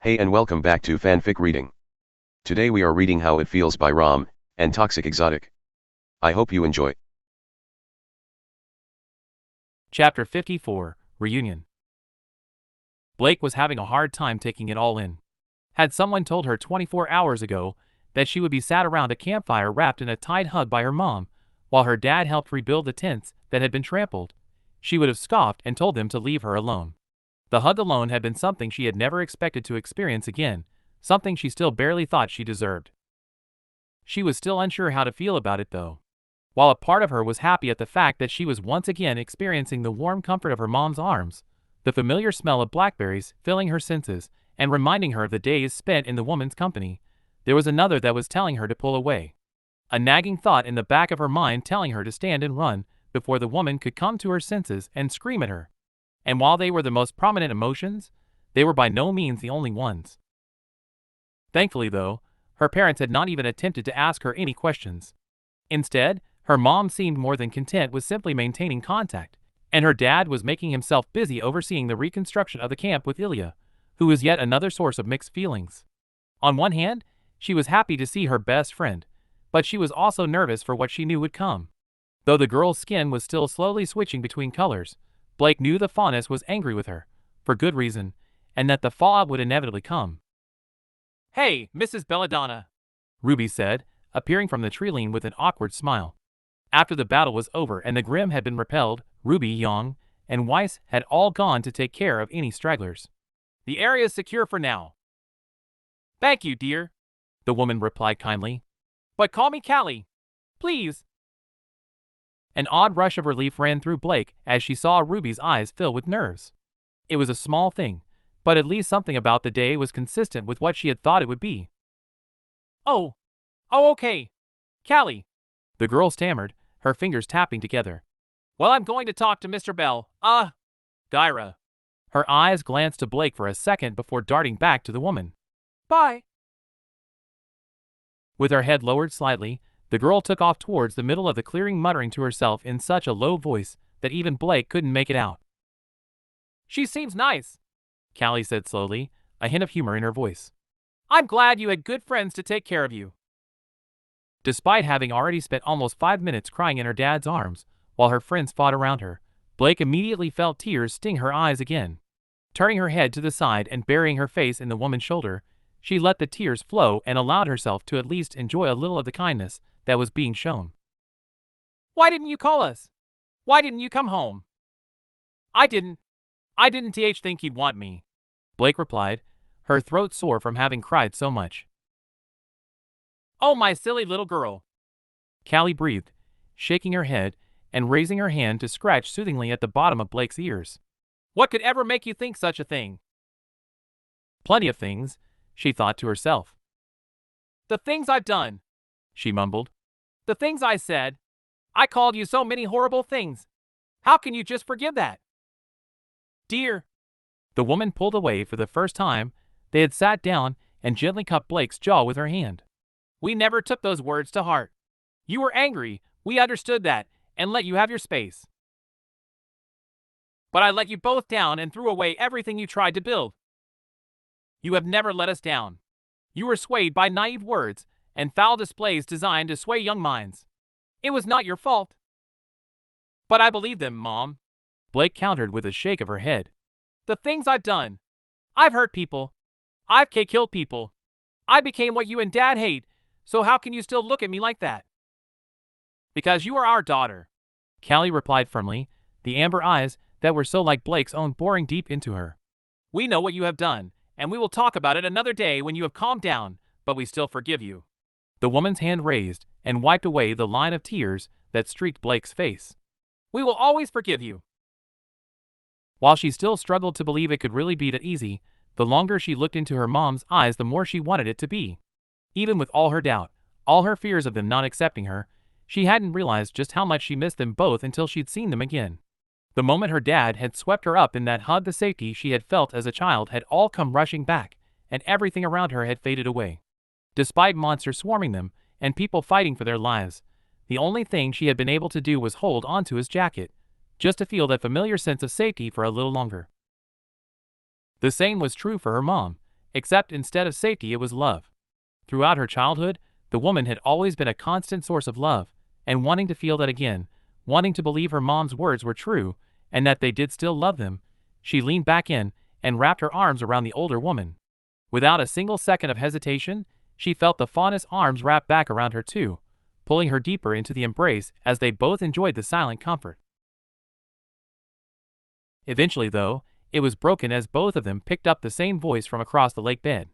Hey and welcome back to Fanfic Reading. Today we are reading How It Feels by Raalm and ToxicExotic. I hope you enjoy. Chapter 54, Reunion. Blake was having a hard time taking it all in. Had someone told her 24 hours ago that she would be sat around a campfire wrapped in a tight hug by her mom, while her dad helped rebuild the tents that had been trampled, she would have scoffed and told them to leave her alone. The hug alone had been something she had never expected to experience again, something she still barely thought she deserved. She was still unsure how to feel about it though. While a part of her was happy at the fact that she was once again experiencing the warm comfort of her mom's arms, the familiar smell of blackberries filling her senses and reminding her of the days spent in the woman's company, there was another that was telling her to pull away. A nagging thought in the back of her mind telling her to stand and run before the woman could come to her senses and scream at her. And while they were the most prominent emotions, they were by no means the only ones. Thankfully though, her parents had not even attempted to ask her any questions. Instead, her mom seemed more than content with simply maintaining contact, and her dad was making himself busy overseeing the reconstruction of the camp with Ilya, who was yet another source of mixed feelings. On one hand, she was happy to see her best friend, but she was also nervous for what she knew would come. Though the girl's skin was still slowly switching between colors, Blake knew the faunus was angry with her, for good reason, and that the fallout would inevitably come. "Hey, Mrs. Belladonna," Ruby said, appearing from the treeline with an awkward smile. After the battle was over and the Grimm had been repelled, Ruby, Young, and Weiss had all gone to take care of any stragglers. "The area is secure for now." "Thank you, dear," the woman replied kindly. "But call me Callie, please." An odd rush of relief ran through Blake as she saw Ruby's eyes fill with nerves. It was a small thing, but at least something about the day was consistent with what she had thought it would be. Oh, okay, Callie," the girl stammered, her fingers tapping together. "Well, I'm going to talk to Mr. Bell, Dyra." Her eyes glanced to Blake for a second before darting back to the woman. "Bye." With her head lowered slightly, the girl took off towards the middle of the clearing, muttering to herself in such a low voice that even Blake couldn't make it out. "She seems nice," Callie said slowly, a hint of humor in her voice. "I'm glad you had good friends to take care of you." Despite having already spent almost 5 minutes crying in her dad's arms while her friends fought around her, Blake immediately felt tears sting her eyes again. Turning her head to the side and burying her face in the woman's shoulder, she let the tears flow and allowed herself to at least enjoy a little of the kindness that was being shown. "Why didn't you call us? Why didn't you come home?" I didn't think you'd want me," Blake replied, her throat sore from having cried so much. "Oh, my silly little girl," Callie breathed, shaking her head and raising her hand to scratch soothingly at the bottom of Blake's ears. "What could ever make you think such a thing?" "Plenty of things," she thought to herself. "The things I've done," she mumbled. "The things I said. I called you so many horrible things. How can you just forgive that?" "Dear." The woman pulled away for the first time. They had sat down and gently cupped Blake's jaw with her hand. "We never took those words to heart. You were angry, we understood that, and let you have your space. But I let you both down and threw away everything you tried to build. You have never let us down. You were swayed by naive words and foul displays designed to sway young minds. It was not your fault." "But I believe them, Mom," Blake countered with a shake of her head. "The things I've done. I've hurt people. I've killed people. I became what you and Dad hate, so how can you still look at me like that?" "Because you are our daughter," Callie replied firmly, the amber eyes that were so like Blake's own boring deep into her. "We know what you have done, and we will talk about it another day when you have calmed down, but we still forgive you." The woman's hand raised and wiped away the line of tears that streaked Blake's face. "We will always forgive you." While she still struggled to believe it could really be that easy, the longer she looked into her mom's eyes the more she wanted it to be. Even with all her doubt, all her fears of them not accepting her, she hadn't realized just how much she missed them both until she'd seen them again. The moment her dad had swept her up in that hug, the safety she had felt as a child had all come rushing back, and everything around her had faded away. Despite monsters swarming them and people fighting for their lives, the only thing she had been able to do was hold onto his jacket, just to feel that familiar sense of safety for a little longer. The same was true for her mom, except instead of safety it was love. Throughout her childhood, the woman had always been a constant source of love, and wanting to feel that again, wanting to believe her mom's words were true, and that they did still love them, she leaned back in and wrapped her arms around the older woman. Without a single second of hesitation, she felt the fondest arms wrap back around her too, pulling her deeper into the embrace as they both enjoyed the silent comfort. Eventually, though, it was broken as both of them picked up the same voice from across the lake bed.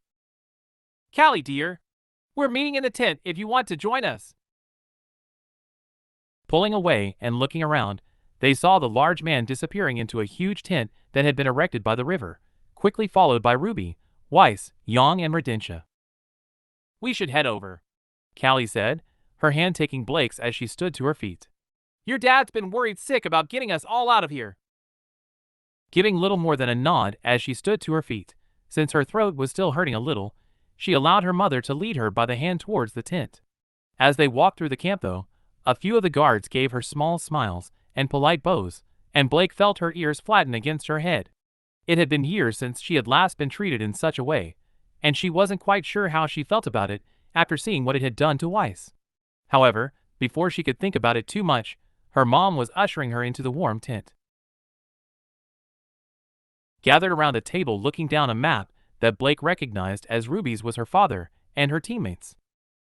"Callie, dear, we're meeting in the tent if you want to join us." Pulling away and looking around, they saw the large man disappearing into a huge tent that had been erected by the river, quickly followed by Ruby, Weiss, Yang, and Redentia. "We should head over," Callie said, her hand taking Blake's as she stood to her feet. "Your dad's been worried sick about getting us all out of here." Giving little more than a nod as she stood to her feet, since her throat was still hurting a little, she allowed her mother to lead her by the hand towards the tent. As they walked through the camp, though, a few of the guards gave her small smiles and polite bows, and Blake felt her ears flatten against her head. It had been years since she had last been treated in such a way, and she wasn't quite sure how she felt about it after seeing what it had done to Weiss. However, before she could think about it too much, her mom was ushering her into the warm tent. Gathered around a table looking down a map that Blake recognized as Ruby's was her father and her teammates.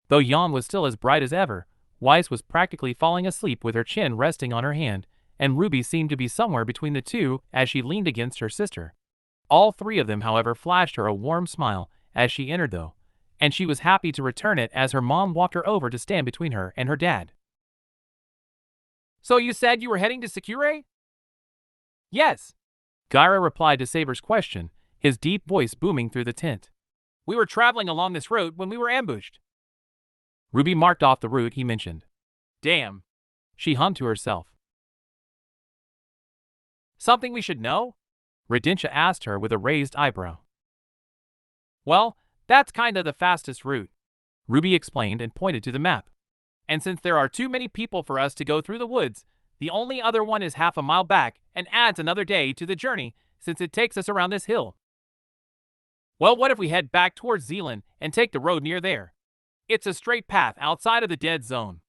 Though Jan was still as bright as ever, Weiss was practically falling asleep with her chin resting on her hand, and Ruby seemed to be somewhere between the two as she leaned against her sister. All three of them, however, flashed her a warm smile as she entered, though, and she was happy to return it as her mom walked her over to stand between her and her dad. "So you said you were heading to Secure?" "Yes," Gyra replied to Saber's question, his deep voice booming through the tent. "We were traveling along this road when we were ambushed." Ruby marked off the route he mentioned. "Damn," she hummed to herself. "Something we should know?" Redentia asked her with a raised eyebrow. "Well, that's kinda the fastest route," Ruby explained and pointed to the map. "And since there are too many people for us to go through the woods, the only other one is half a mile back and adds another day to the journey since it takes us around this hill." "Well, what if we head back towards Zealand and take the road near there? It's a straight path outside of the dead zone.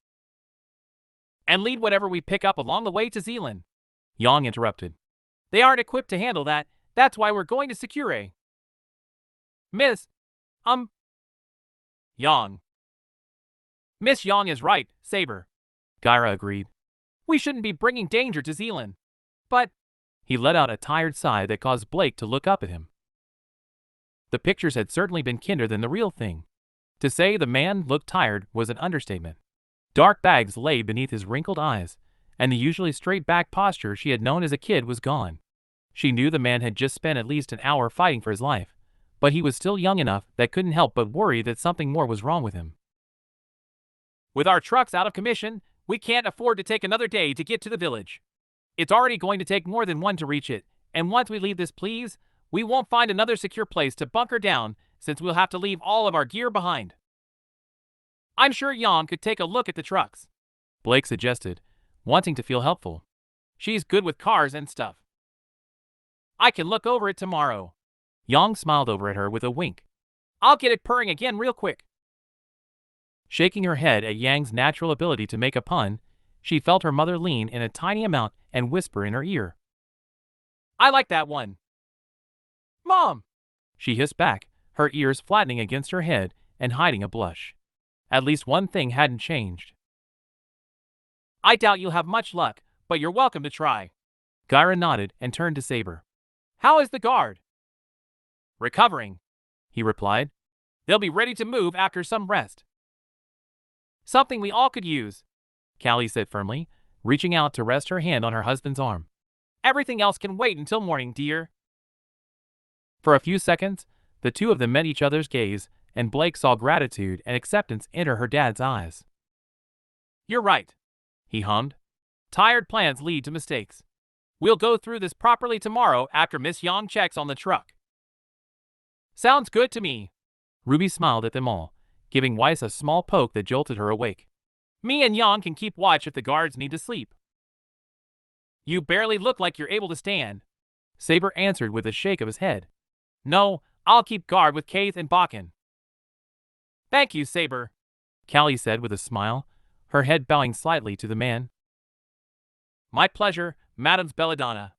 And lead whatever we pick up along the way to Zealand," Yang interrupted. "They aren't equipped to handle that. That's why we're going to Secure." Miss Yang. "Miss Yang is right, Saber," Gyra agreed. "We shouldn't be bringing danger to Zealand." But he let out a tired sigh that caused Blake to look up at him. The pictures had certainly been kinder than the real thing. To say the man looked tired was an understatement. Dark bags lay beneath his wrinkled eyes, and the usually straight-back posture she had known as a kid was gone. She knew the man had just spent at least an hour fighting for his life, but he was still young enough that couldn't help but worry that something more was wrong with him. "With our trucks out of commission, we can't afford to take another day to get to the village. It's already going to take more than one to reach it, and once we leave this please, we won't find another secure place to bunker down since we'll have to leave all of our gear behind. I'm sure Jan could take a look at the trucks," Blake suggested, wanting to feel helpful. "She's good with cars and stuff." "I can look over it tomorrow." Yang smiled over at her with a wink. "I'll get it purring again real quick." Shaking her head at Yang's natural ability to make a pun, she felt her mother lean in a tiny amount and whisper in her ear. "I like that one." "Mom!" she hissed back, her ears flattening against her head and hiding a blush. At least one thing hadn't changed. "I doubt you'll have much luck, but you're welcome to try." Gyra nodded and turned to Saber. "How is the guard?" "Recovering," he replied. "They'll be ready to move after some rest." "Something we all could use," Callie said firmly, reaching out to rest her hand on her husband's arm. "Everything else can wait until morning, dear." For a few seconds, the two of them met each other's gaze, and Blake saw gratitude and acceptance enter her dad's eyes. "You're right," he hummed. "Tired plans lead to mistakes. We'll go through this properly tomorrow after Miss Yang checks on the truck." "Sounds good to me." Ruby smiled at them all, giving Weiss a small poke that jolted her awake. "Me and Yang can keep watch if the guards need to sleep." "You barely look like you're able to stand," Saber answered with a shake of his head. "No, I'll keep guard with Kaith and Bakken. Thank you, Saber, Callie said with a smile, her head bowing slightly to the man. My pleasure, Madams Belladonna,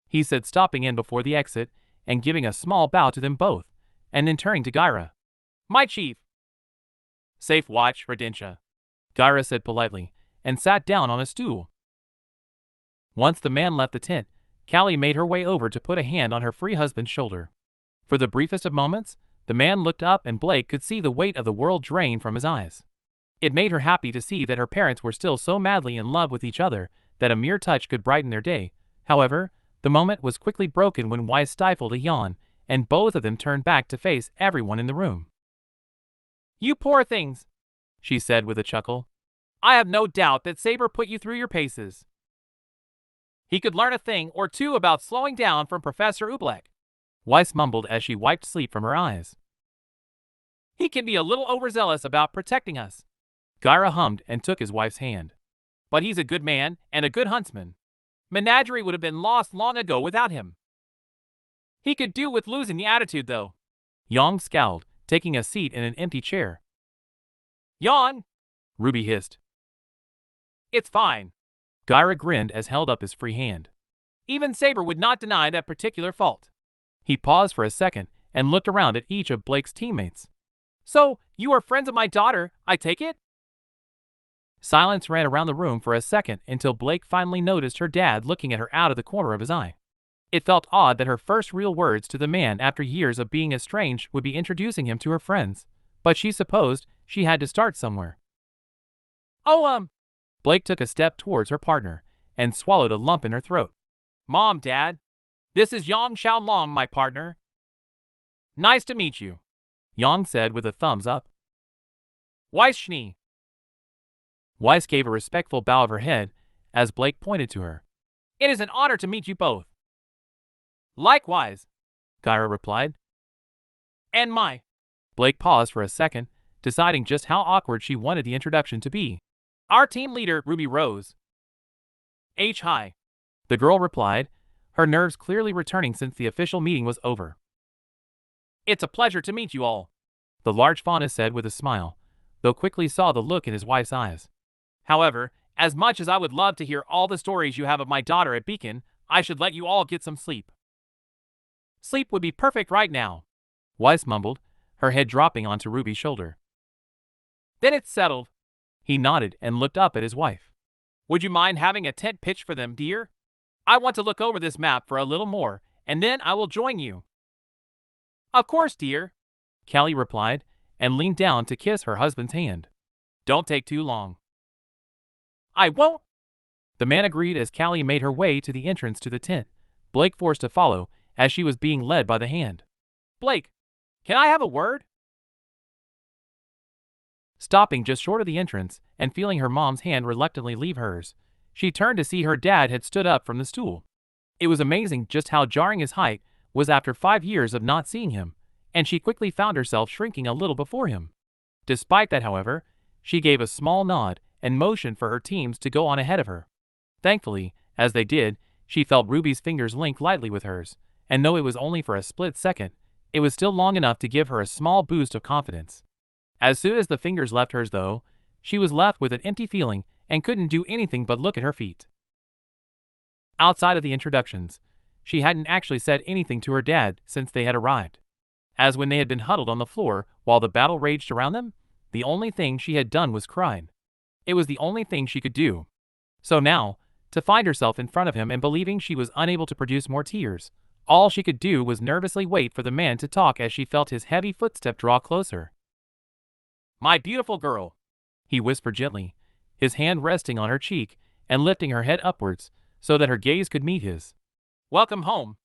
he said, stopping in before the exit and giving a small bow to them both, and then turning to Gyra. My chief. Safe watch, Redentia, Gyra said politely, and sat down on a stool. Once the man left the tent, Callie made her way over to put a hand on her free husband's shoulder. For the briefest of moments, the man looked up and Blake could see the weight of the world drain from his eyes. It made her happy to see that her parents were still so madly in love with each other that a mere touch could brighten their day. However, the moment was quickly broken when Wise stifled a yawn, and both of them turned back to face everyone in the room. You poor things, she said with a chuckle. I have no doubt that Saber put you through your paces. He could learn a thing or two about slowing down from Professor Oobleck, Weiss mumbled as she wiped sleep from her eyes. He can be a little overzealous about protecting us, Gyra hummed and took his wife's hand. But he's a good man and a good huntsman. Menagerie would have been lost long ago without him. He could do with losing the attitude, though. Yang scowled, taking a seat in an empty chair. Yawn, Ruby hissed. It's fine. Gyra grinned as held up his free hand. Even Saber would not deny that particular fault. He paused for a second and looked around at each of Blake's teammates. So, you are friends of my daughter, I take it? Silence ran around the room for a second until Blake finally noticed her dad looking at her out of the corner of his eye. It felt odd that her first real words to the man after years of being estranged would be introducing him to her friends, but she supposed she had to start somewhere. Oh, Blake took a step towards her partner and swallowed a lump in her throat. Mom, Dad, this is Yang Xiaolong, my partner. Nice to meet you, Yang said with a thumbs up. Weiss Schnee. Weiss gave a respectful bow of her head as Blake pointed to her. It is an honor to meet you both. Likewise, Gyra replied. And my. Blake paused for a second, deciding just how awkward she wanted the introduction to be. Our team leader, Ruby Rose. Hi. The girl replied, her nerves clearly returning since the official meeting was over. It's a pleasure to meet you all, the large fauna said with a smile, though quickly saw the look in his wife's eyes. However, as much as I would love to hear all the stories you have of my daughter at Beacon, I should let you all get some sleep. Sleep would be perfect right now, Weiss mumbled, her head dropping onto Ruby's shoulder. Then it's settled. He nodded and looked up at his wife. Would you mind having a tent pitched for them, dear? I want to look over this map for a little more, and then I will join you. Of course, dear, Callie replied, and leaned down to kiss her husband's hand. Don't take too long. I won't. The man agreed as Callie made her way to the entrance to the tent, Blake forced to follow as she was being led by the hand. Blake, can I have a word? Stopping just short of the entrance and feeling her mom's hand reluctantly leave hers, she turned to see her dad had stood up from the stool. It was amazing just how jarring his height was after 5 years of not seeing him, and she quickly found herself shrinking a little before him. Despite that, however, she gave a small nod and motioned for her teams to go on ahead of her. Thankfully, as they did, she felt Ruby's fingers link lightly with hers, and though it was only for a split second, it was still long enough to give her a small boost of confidence. As soon as the fingers left hers, though, she was left with an empty feeling and couldn't do anything but look at her feet. Outside of the introductions, she hadn't actually said anything to her dad since they had arrived. As when they had been huddled on the floor while the battle raged around them, the only thing she had done was cried. It was the only thing she could do. So now, to find herself in front of him and believing she was unable to produce more tears, all she could do was nervously wait for the man to talk as she felt his heavy footstep draw closer. My beautiful girl, he whispered gently, his hand resting on her cheek and lifting her head upwards so that her gaze could meet his. Welcome home.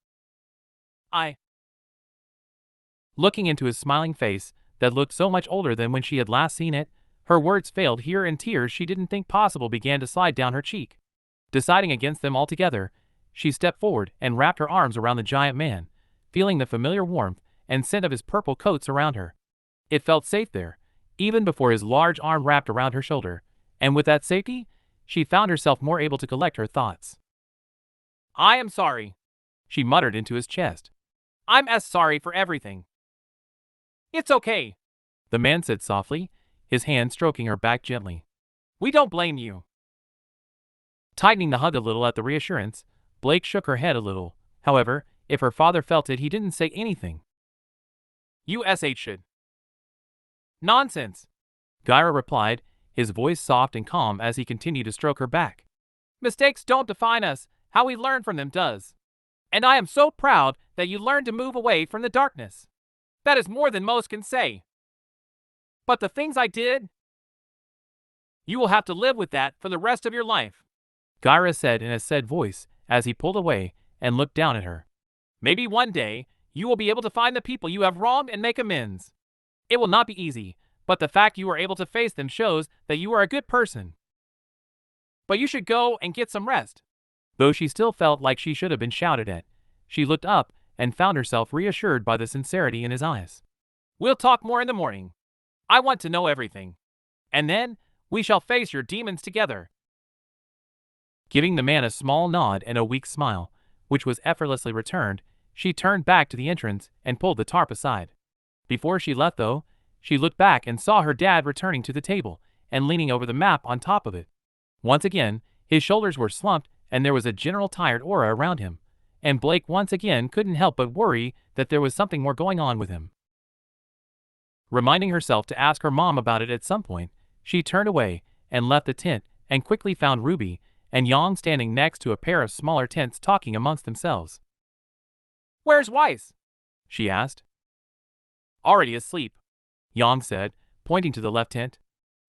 Looking into his smiling face that looked so much older than when she had last seen it, her words failed here and tears she didn't think possible began to slide down her cheek. Deciding against them altogether, she stepped forward and wrapped her arms around the giant man, feeling the familiar warmth and scent of his purple coats around her. It felt safe there, even before his large arm wrapped around her shoulder, and with that safety, she found herself more able to collect her thoughts. I am sorry, she muttered into his chest. I'm as sorry for everything. It's okay, the man said softly, his hand stroking her back gently. We don't blame you. Tightening the hug a little at the reassurance, Blake shook her head a little. However, if her father felt it, he didn't say anything. USH should. Nonsense, Gyra replied, his voice soft and calm as he continued to stroke her back. Mistakes don't define us, how we learn from them does. And I am so proud that you learned to move away from the darkness. That is more than most can say. But the things I did, you will have to live with that for the rest of your life, Gyra said in a sad voice as he pulled away and looked down at her. Maybe one day, you will be able to find the people you have wronged and make amends. It will not be easy, but the fact you are able to face them shows that you are a good person. But you should go and get some rest. Though she still felt like she should have been shouted at, she looked up and found herself reassured by the sincerity in his eyes. We'll talk more in the morning. I want to know everything. And then, we shall face your demons together. Giving the man a small nod and a weak smile, which was effortlessly returned, she turned back to the entrance and pulled the tarp aside. Before she left, though, she looked back and saw her dad returning to the table and leaning over the map on top of it. Once again, his shoulders were slumped and there was a general tired aura around him, and Blake once again couldn't help but worry that there was something more going on with him. Reminding herself to ask her mom about it at some point, she turned away and left the tent and quickly found Ruby and Yang standing next to a pair of smaller tents talking amongst themselves. Where's Weiss? She asked. Already asleep, Yang said, pointing to the left tent.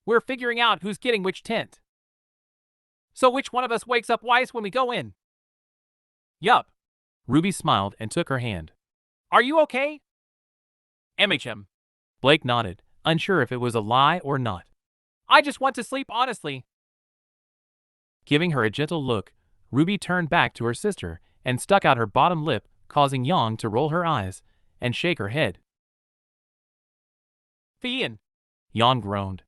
We're figuring out who's getting which tent. So which one of us wakes up Weiss when we go in? Yup. Ruby smiled and took her hand. Are you okay? MHM. Blake nodded, unsure if it was a lie or not. I just want to sleep honestly. Giving her a gentle look, Ruby turned back to her sister and stuck out her bottom lip, causing Yang to roll her eyes and shake her head. Fian, Yang groaned.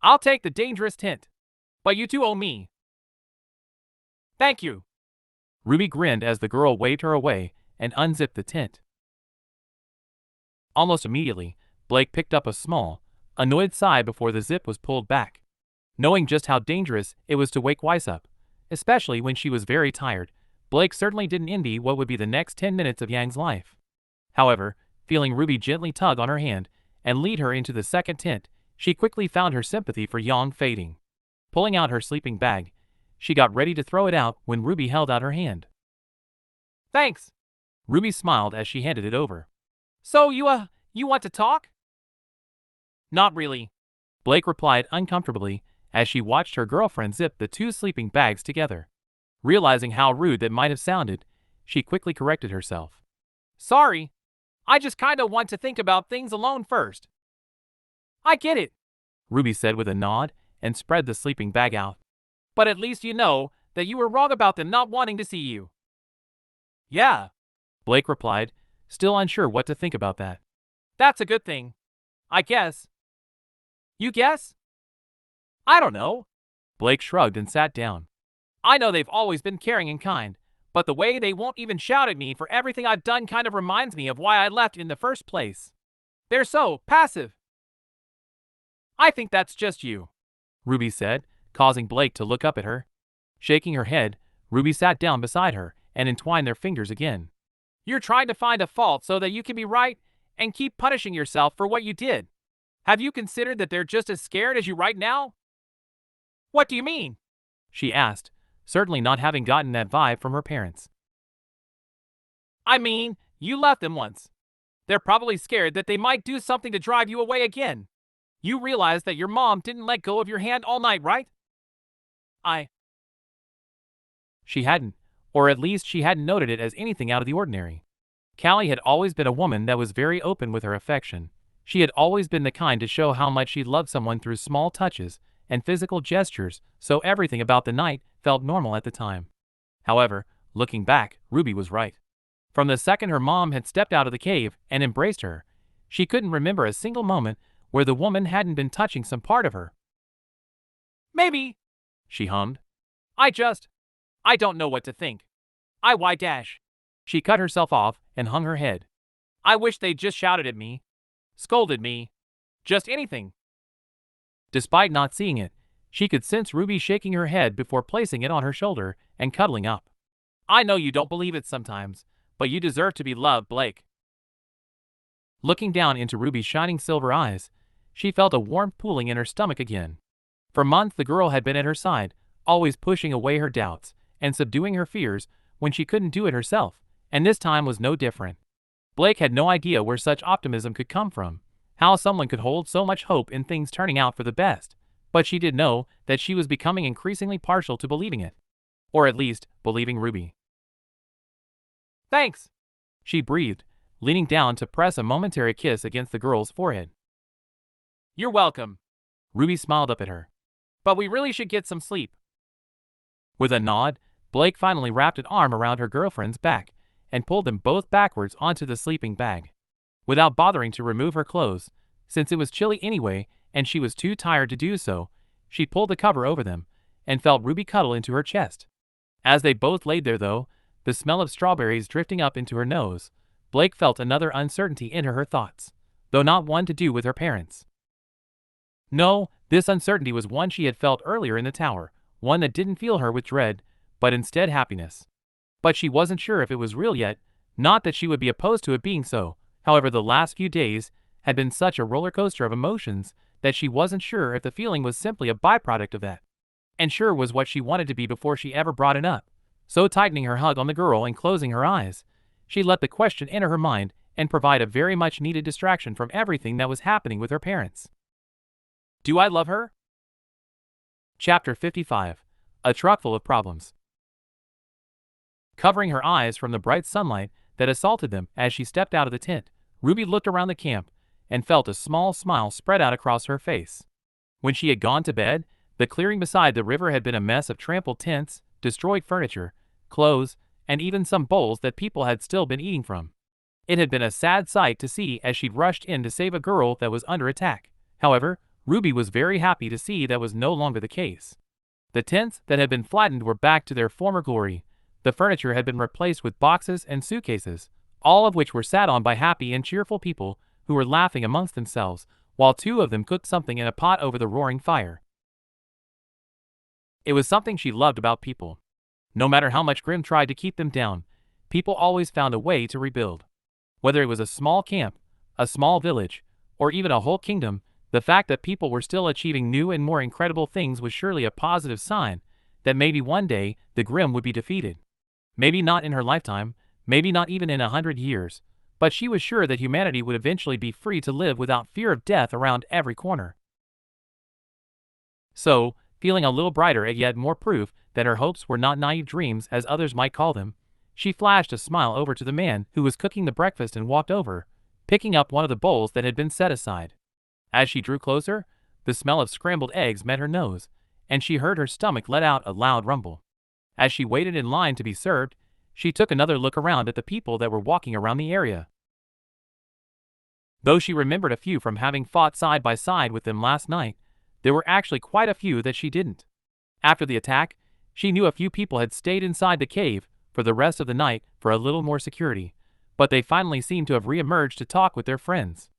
I'll take the dangerous tent, but you two owe me. Thank you. Ruby grinned as the girl waved her away and unzipped the tent. Almost immediately, Blake picked up a small, annoyed sigh before the zip was pulled back. Knowing just how dangerous it was to wake Weiss up, especially when she was very tired, Blake certainly didn't envy what would be the next 10 minutes of Yang's life. However, feeling Ruby gently tug on her hand and lead her into the second tent, she quickly found her sympathy for Yang fading. Pulling out her sleeping bag, she got ready to throw it out when Ruby held out her hand. Thanks. Ruby smiled as she handed it over. So you want to talk? Not really, Blake replied uncomfortably as she watched her girlfriend zip the two sleeping bags together. Realizing how rude that might have sounded, she quickly corrected herself. Sorry, I just kinda want to think about things alone first. I get it, Ruby said with a nod and spread the sleeping bag out. But at least you know that you were wrong about them not wanting to see you. Yeah, Blake replied, still unsure what to think about that. That's a good thing, I guess. You guess? I don't know. Blake shrugged and sat down. I know they've always been caring and kind, but the way they won't even shout at me for everything I've done kind of reminds me of why I left in the first place. They're so passive. I think that's just you, Ruby said, causing Blake to look up at her. Shaking her head, Ruby sat down beside her and entwined their fingers again. You're trying to find a fault so that you can be right and keep punishing yourself for what you did. Have you considered that they're just as scared as you right now? What do you mean? She asked, certainly not having gotten that vibe from her parents. I mean, you left them once. They're probably scared that they might do something to drive you away again. You realize that your mom didn't let go of your hand all night, right? She hadn't, or at least she hadn't noted it as anything out of the ordinary. Callie had always been a woman that was very open with her affection. She had always been the kind to show how much she loved someone through small touches and physical gestures, so everything about the night felt normal at the time. However, looking back, Ruby was right. From the second her mom had stepped out of the cave and embraced her, she couldn't remember a single moment where the woman hadn't been touching some part of her. Maybe, she hummed. I don't know what to think. She cut herself off and hung her head. I wish they'd just shouted at me. Scolded me. Just anything. Despite not seeing it, she could sense Ruby shaking her head before placing it on her shoulder and cuddling up. I know you don't believe it sometimes, but you deserve to be loved, Blake. Looking down into Ruby's shining silver eyes, she felt a warmth pooling in her stomach again. For months the girl had been at her side, always pushing away her doubts and subduing her fears when she couldn't do it herself, and this time was no different. Blake had no idea where such optimism could come from, how someone could hold so much hope in things turning out for the best, but she did know that she was becoming increasingly partial to believing it. Or at least, believing Ruby. Thanks, she breathed, leaning down to press a momentary kiss against the girl's forehead. You're welcome. Ruby smiled up at her. But we really should get some sleep. With a nod, Blake finally wrapped an arm around her girlfriend's back and pulled them both backwards onto the sleeping bag. Without bothering to remove her clothes, since it was chilly anyway and she was too tired to do so, she pulled the cover over them and felt Ruby cuddle into her chest. As they both laid there though, the smell of strawberries drifting up into her nose, Blake felt another uncertainty enter her thoughts, though not one to do with her parents. No, this uncertainty was one she had felt earlier in the tower, one that didn't fill her with dread, but instead happiness. But she wasn't sure if it was real yet, not that she would be opposed to it being so. However, the last few days had been such a roller coaster of emotions that she wasn't sure if the feeling was simply a byproduct of that. And sure was what she wanted to be before she ever brought it up. So tightening her hug on the girl and closing her eyes, she let the question enter her mind and provide a very much needed distraction from everything that was happening with her parents. Do I love her? Chapter 55. A Truck Full of Problems. Covering her eyes from the bright sunlight that assaulted them as she stepped out of the tent, Ruby looked around the camp and felt a small smile spread out across her face. When she had gone to bed, the clearing beside the river had been a mess of trampled tents, destroyed furniture, clothes, and even some bowls that people had still been eating from. It had been a sad sight to see as she'd rushed in to save a girl that was under attack. However, Ruby was very happy to see that was no longer the case. The tents that had been flattened were back to their former glory. The furniture had been replaced with boxes and suitcases, all of which were sat on by happy and cheerful people who were laughing amongst themselves, while two of them cooked something in a pot over the roaring fire. It was something she loved about people. No matter how much Grimm tried to keep them down, people always found a way to rebuild. Whether it was a small camp, a small village, or even a whole kingdom, the fact that people were still achieving new and more incredible things was surely a positive sign that maybe one day the Grimm would be defeated. Maybe not in her lifetime, maybe not even in 100 years, but she was sure that humanity would eventually be free to live without fear of death around every corner. So, feeling a little brighter at yet more proof that her hopes were not naive dreams as others might call them, she flashed a smile over to the man who was cooking the breakfast and walked over, picking up one of the bowls that had been set aside. As she drew closer, the smell of scrambled eggs met her nose, and she heard her stomach let out a loud rumble. As she waited in line to be served, she took another look around at the people that were walking around the area. Though she remembered a few from having fought side by side with them last night, there were actually quite a few that she didn't. After the attack, she knew a few people had stayed inside the cave for the rest of the night for a little more security, but they finally seemed to have re-emerged to talk with their friends.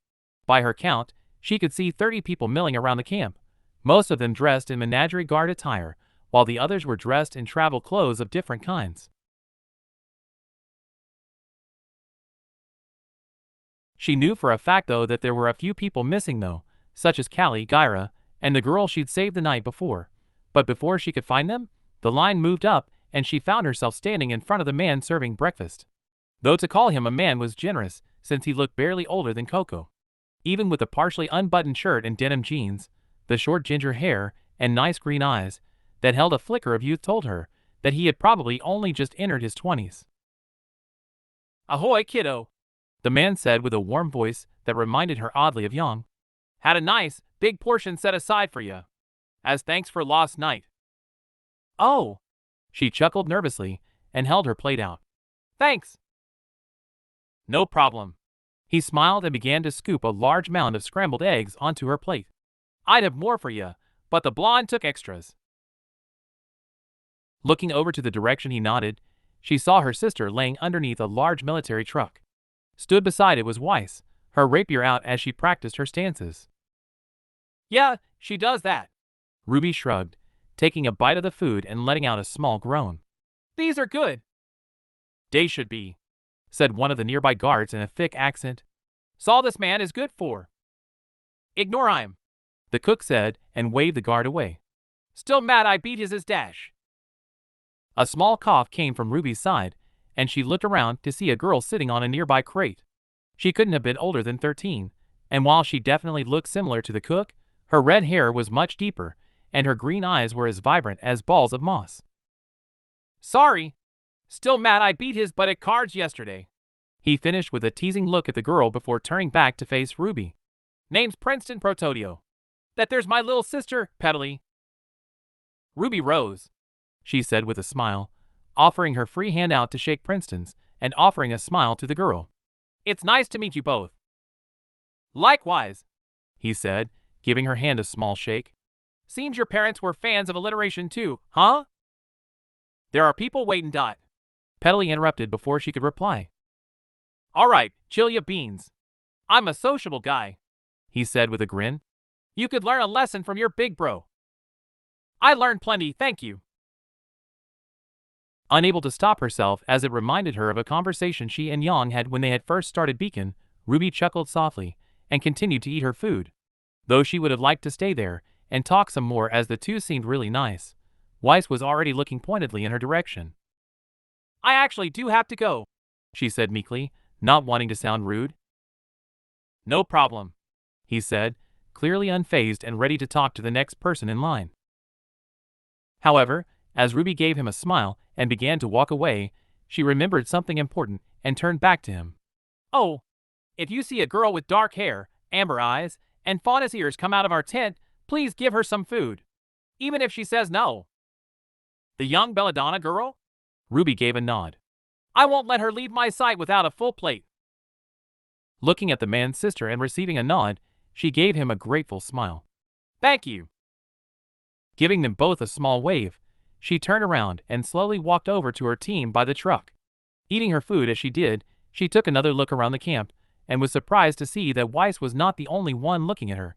By her count, she could see 30 people milling around the camp, most of them dressed in menagerie guard attire, while the others were dressed in travel clothes of different kinds. She knew for a fact though that there were a few people missing though, such as Callie, Gyra, and the girl she'd saved the night before. But before she could find them, the line moved up and she found herself standing in front of the man serving breakfast. Though to call him a man was generous, since he looked barely older than Coco. Even with the partially unbuttoned shirt and denim jeans, the short ginger hair, and nice green eyes that held a flicker of youth told her that he had probably only just entered his 20s. Ahoy, kiddo, the man said with a warm voice that reminded her oddly of Young. Had a nice, big portion set aside for you, as thanks for last night. Oh, she chuckled nervously and held her plate out. Thanks. No problem. He smiled and began to scoop a large mound of scrambled eggs onto her plate. I'd have more for you, but the blonde took extras. Looking over to the direction he nodded, she saw her sister laying underneath a large military truck. Stood beside it was Weiss, her rapier out as she practiced her stances. Yeah, she does that. Ruby shrugged, taking a bite of the food and letting out a small groan. These are good. They should be, said one of the nearby guards in a thick accent. All this man is good for. Ignore him, the cook said and waved the guard away. Still mad I beat his dash. A small cough came from Ruby's side, and she looked around to see a girl sitting on a nearby crate. She couldn't have been older than 13, and while she definitely looked similar to the cook, her red hair was much deeper, and her green eyes were as vibrant as balls of moss. Sorry. Still mad I beat his butt at cards yesterday. He finished with a teasing look at the girl before turning back to face Ruby. Name's Princeton Protodio. That there's my little sister, Pettily. Ruby rose, she said with a smile, offering her free hand out to shake Princeton's and offering a smile to the girl. It's nice to meet you both. Likewise, he said, giving her hand a small shake. Seems your parents were fans of alliteration too, huh? There are people waiting. Pettily interrupted before she could reply. All right, chill ya beans. I'm a sociable guy, he said with a grin. You could learn a lesson from your big bro. I learned plenty, thank you. Unable to stop herself as it reminded her of a conversation she and Yang had when they had first started Beacon, Ruby chuckled softly and continued to eat her food. Though she would have liked to stay there and talk some more as the two seemed really nice, Weiss was already looking pointedly in her direction. I actually do have to go, she said meekly, not wanting to sound rude. No problem, he said, clearly unfazed and ready to talk to the next person in line. However, as Ruby gave him a smile and began to walk away, she remembered something important and turned back to him. Oh, if you see a girl with dark hair, amber eyes, and fawness ears come out of our tent, please give her some food, even if she says no. The young belladonna girl? Ruby gave a nod. I won't let her leave my sight without a full plate. Looking at the man's sister and receiving a nod, she gave him a grateful smile. Thank you. Giving them both a small wave, she turned around and slowly walked over to her team by the truck. Eating her food as she did, she took another look around the camp and was surprised to see that Weiss was not the only one looking at her.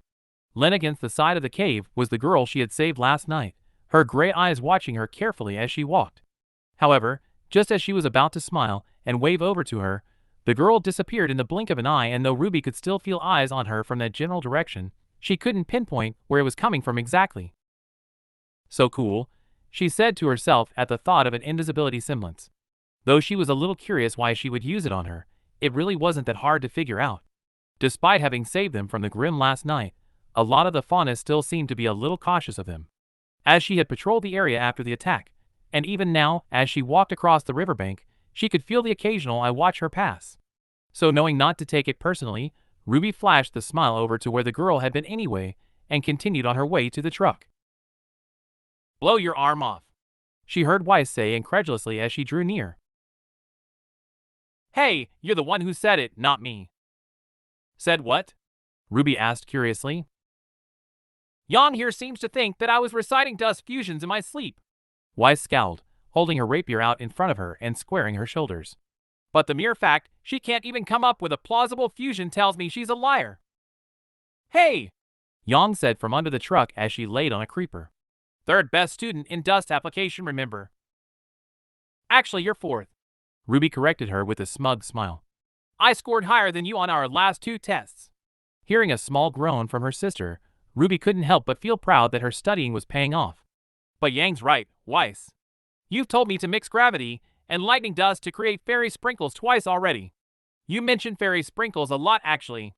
Leaning against the side of the cave was the girl she had saved last night, her gray eyes watching her carefully as she walked. However, just as she was about to smile and wave over to her, the girl disappeared in the blink of an eye, and though Ruby could still feel eyes on her from that general direction, she couldn't pinpoint where it was coming from exactly. So cool, she said to herself at the thought of an invisibility semblance. Though she was a little curious why she would use it on her, it really wasn't that hard to figure out. Despite having saved them from the Grim last night, a lot of the fauna still seemed to be a little cautious of him. As she had patrolled the area after the attack, and even now, as she walked across the riverbank, she could feel the occasional eye watch her pass. So knowing not to take it personally, Ruby flashed the smile over to where the girl had been anyway, and continued on her way to the truck. Blow your arm off, she heard Weiss say incredulously as she drew near. Hey, you're the one who said it, not me. Said what? Ruby asked curiously. Yang here seems to think that I was reciting dust fusions in my sleep. Weiss scowled, holding her rapier out in front of her and squaring her shoulders. But the mere fact she can't even come up with a plausible fusion tells me she's a liar. Hey! Yang said from under the truck as she laid on a creeper. Third best student in dust application, remember. Actually, you're fourth. Ruby corrected her with a smug smile. I scored higher than you on our last 2 tests. Hearing a small groan from her sister, Ruby couldn't help but feel proud that her studying was paying off. But Yang's right, Weiss. You've told me to mix gravity and lightning dust to create fairy sprinkles twice already. You mentioned fairy sprinkles a lot, actually.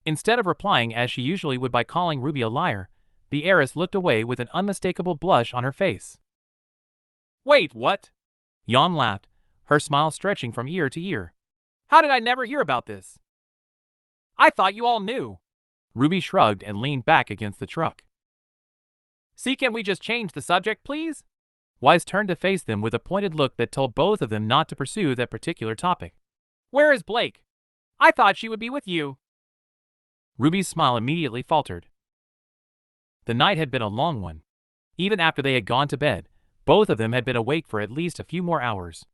Instead of replying as she usually would by calling Ruby a liar, the heiress looked away with an unmistakable blush on her face. Wait, what? Yang laughed, her smile stretching from ear to ear. How did I never hear about this? I thought you all knew. Ruby shrugged and leaned back against the truck. See, can we just change the subject, please? Weiss turned to face them with a pointed look that told both of them not to pursue that particular topic. Where is Blake? I thought she would be with you. Ruby's smile immediately faltered. The night had been a long one. Even after they had gone to bed, both of them had been awake for at least a few more hours.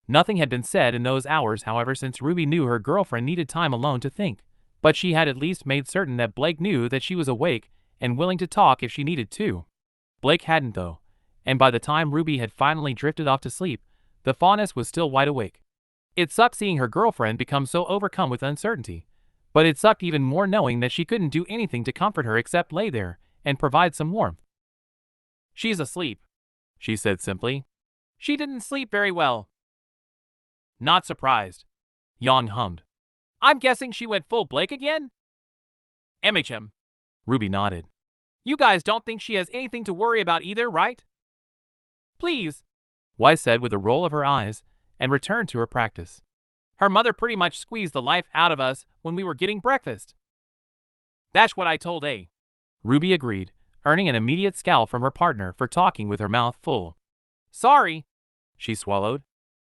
Nothing had been said in those hours, however, since Ruby knew her girlfriend needed time alone to think, but she had at least made certain that Blake knew that she was awake and willing to talk if she needed to. Blake hadn't though, and by the time Ruby had finally drifted off to sleep, the fawness was still wide awake. It sucked seeing her girlfriend become so overcome with uncertainty, but it sucked even more knowing that she couldn't do anything to comfort her except lay there and provide some warmth. "She's asleep," she said simply. "She didn't sleep very well." "Not surprised," Yang hummed. "I'm guessing she went full Blake again?" "MHM." Ruby nodded. "You guys don't think she has anything to worry about either, right?" "Please," Weiss said with a roll of her eyes, and returned to her practice. "Her mother pretty much squeezed the life out of us when we were getting breakfast." "That's what I told A," Ruby agreed, earning an immediate scowl from her partner for talking with her mouth full. "Sorry," she swallowed.